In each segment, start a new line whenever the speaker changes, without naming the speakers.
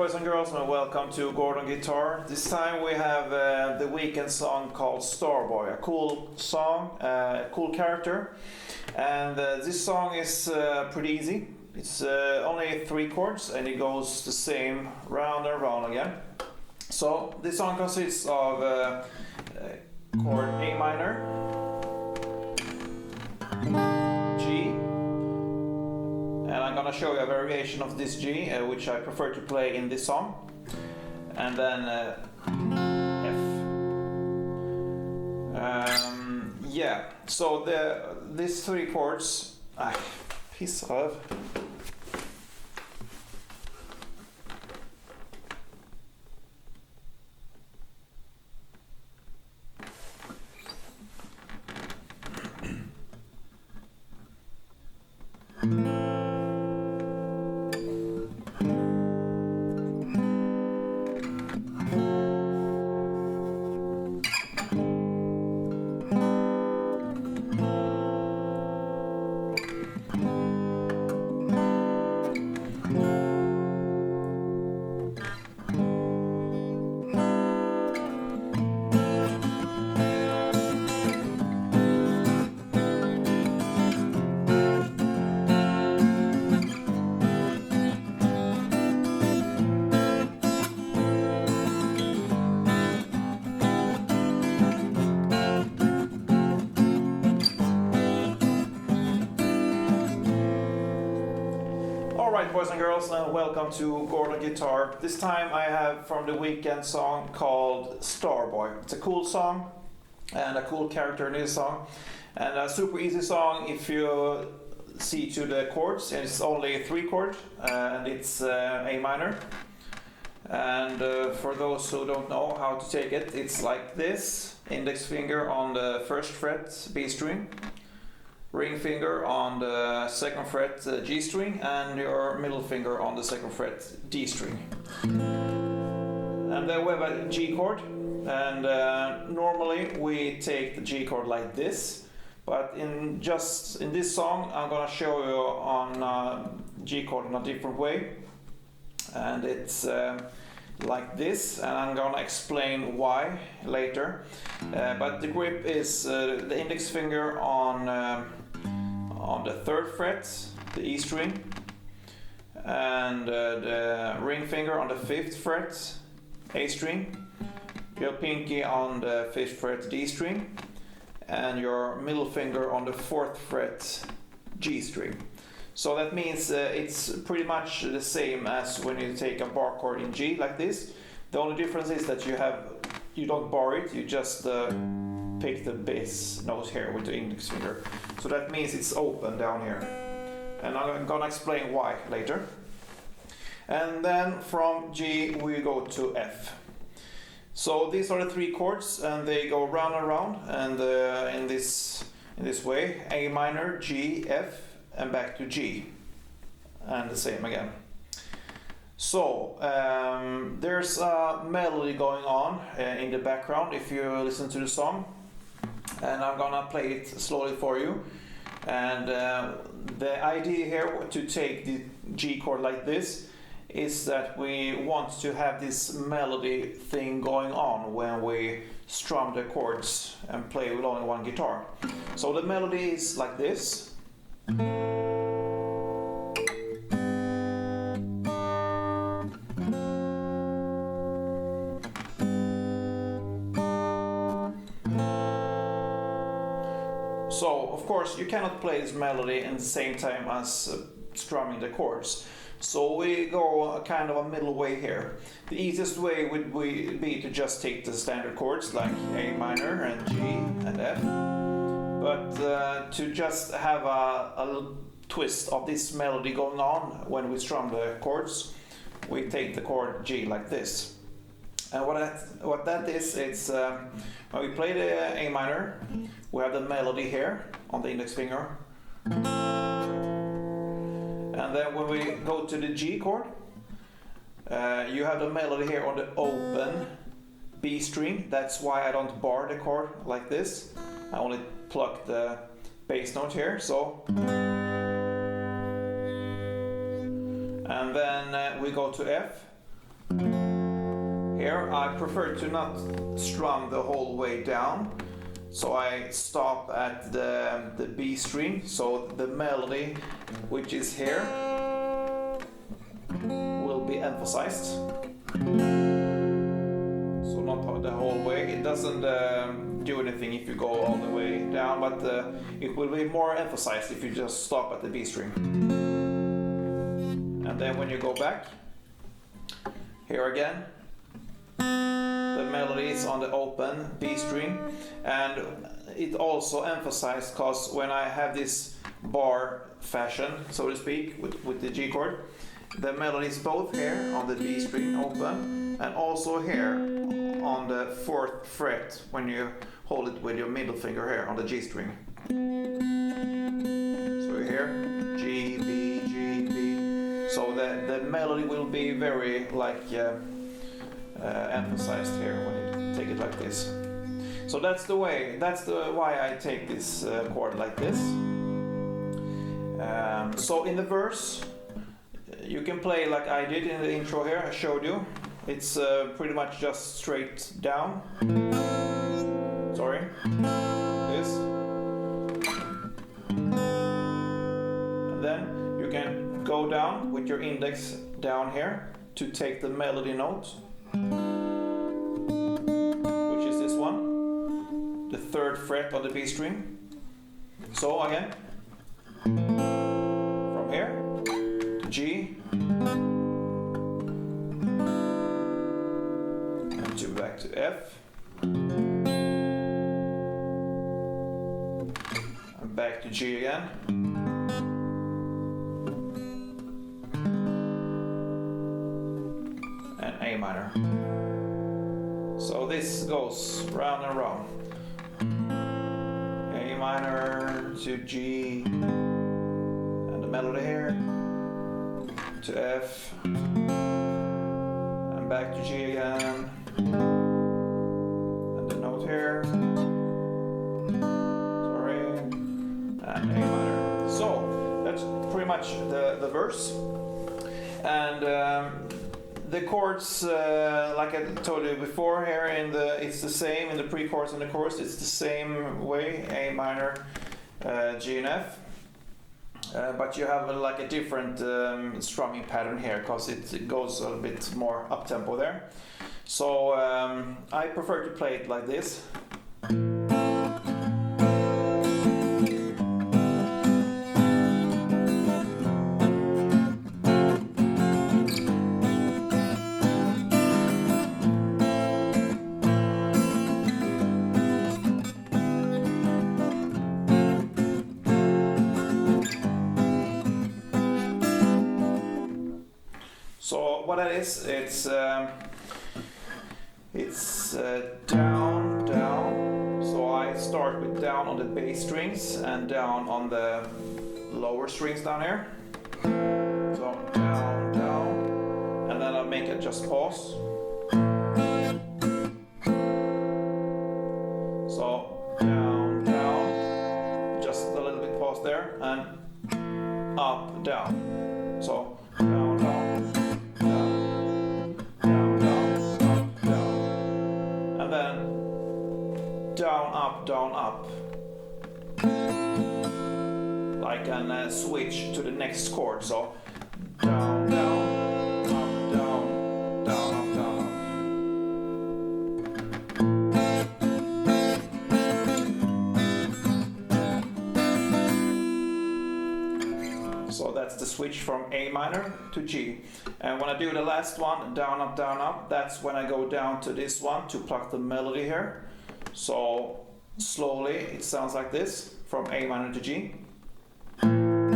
boys and girls, and welcome to Gordon Guitar. This time we have the Weeknd song called Starboy, a cool song, cool character. And this song is pretty easy. It's only 3 chords and it goes the same round and round again. So this song consists of chord A minor, G, and I'm gonna show you a variation of this G, which I prefer to play in this song, and then F. Yeah, so these 3 chords, piece of. Alright boys and girls, and welcome to Gordon Guitar. This time I have from the Weeknd song called Starboy. It's a cool song and a cool character in this song, and a super easy song if you see to the chords. It's only 3 chords and it's A minor. And for those who don't know how to take it, it's like this: index finger on the 1st fret B string, ring finger on the 2nd fret G string, and your middle finger on the 2nd fret D string. And then we have a G chord, and normally we take the G chord like this, but in this song I'm gonna show you on G chord in a different way, and it's like this, and I'm gonna explain why later. But the grip is the index finger on the 3rd fret, the E string, and the ring finger on the 5th fret, A string, your pinky on the 5th fret, D string, and your middle finger on the 4th fret, G string. So that means it's pretty much the same as when you take a bar chord in G like this. The only difference is that you don't bar it, you just pick the bass note here with the index finger. So that means it's open down here, and I'm gonna explain why later. And then from G we go to F. So these are the 3 chords, and they go round and round, and in this way: A minor, G, F, and back to G, and the same again. So there's a melody going on in the background if you listen to the song, and I'm gonna play it slowly for you. And the idea here to take the G chord like this is that we want to have this melody thing going on when we strum the chords and play with only one guitar. So the melody is like this. So of course you cannot play this melody in the same time as strumming the chords. So we go kind of a middle way here. The easiest way would be to just take the standard chords like A minor and G and F. But to just have a twist of this melody going on when we strum the chords, we take the chord G like this. And what that is, it's when we play the A minor, we have the melody here on the index finger. And then when we go to the G chord, you have the melody here on the open B string. That's why I don't bar the chord like this. I only pluck the bass note here, so. And then we go to F, Here I prefer to not strum the whole way down, so I stop at the B string, so the melody which is here will be emphasized. So not the whole way. It doesn't do anything if you go all the way down, but it will be more emphasized if you just stop at the B string. And then when you go back, here again, the melody is on the open B string, and it also emphasized because when I have this bar fashion, so to speak, with the G chord, the melody is both here on the B string open and also here on the 4th fret when you hold it with your middle finger here on the G string. So here, G, B, G, B. So the melody will be very like emphasized here when you take it like this. So that's why I take this chord like this. So in the verse, you can play like I did in the intro here, I showed you. It's pretty much just straight down. Sorry. This. And then you can go down with your index down here to take the melody note, which is this one, the 3rd fret on the B string. So again, from here to G, and to back to F, and back to G again. A minor. So this goes round and round. A minor to G, and the melody here to F, and back to G again, and the note here, sorry, and A minor. So that's pretty much the verse. And the chords, like I told you before, here it's the same in the pre-chorus and the chorus. It's the same way: A minor, G and F. But you have like a different strumming pattern here because it goes a bit more up tempo there. So I prefer to play it like this. So what that is, it's down, down. So I start with down on the bass strings and down on the lower strings down here. So down, down, and then I'll make it just pause. So down, down, just a little bit pause there, and up, down. So down, down. Down, up, like a switch to the next chord. So down, down, up, down, down, up, down, up. So that's the switch from A minor to G. And when I do the last one, down, up, that's when I go down to this one to pluck the melody here. So slowly it sounds like this, from A minor to G. And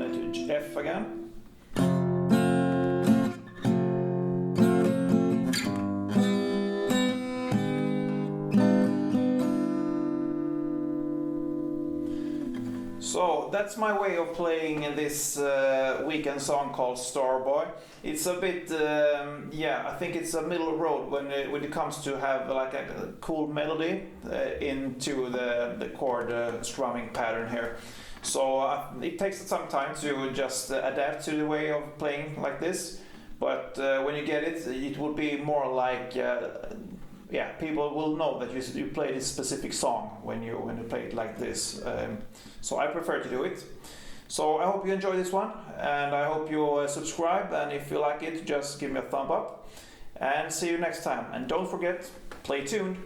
then to F again. So So that's my way of playing this Weeknd song called Starboy. It's a bit, I think it's a middle road when it comes to have like a cool melody into the chord strumming pattern here. So it takes some time to just adapt to the way of playing like this. But when you get it, it will be more like, people will know that you play this specific song when you play it like this. So I prefer to do it. So I hope you enjoy this one, and I hope you subscribe, and if you like it, just give me a thumb up. And see you next time. And don't forget, play tuned.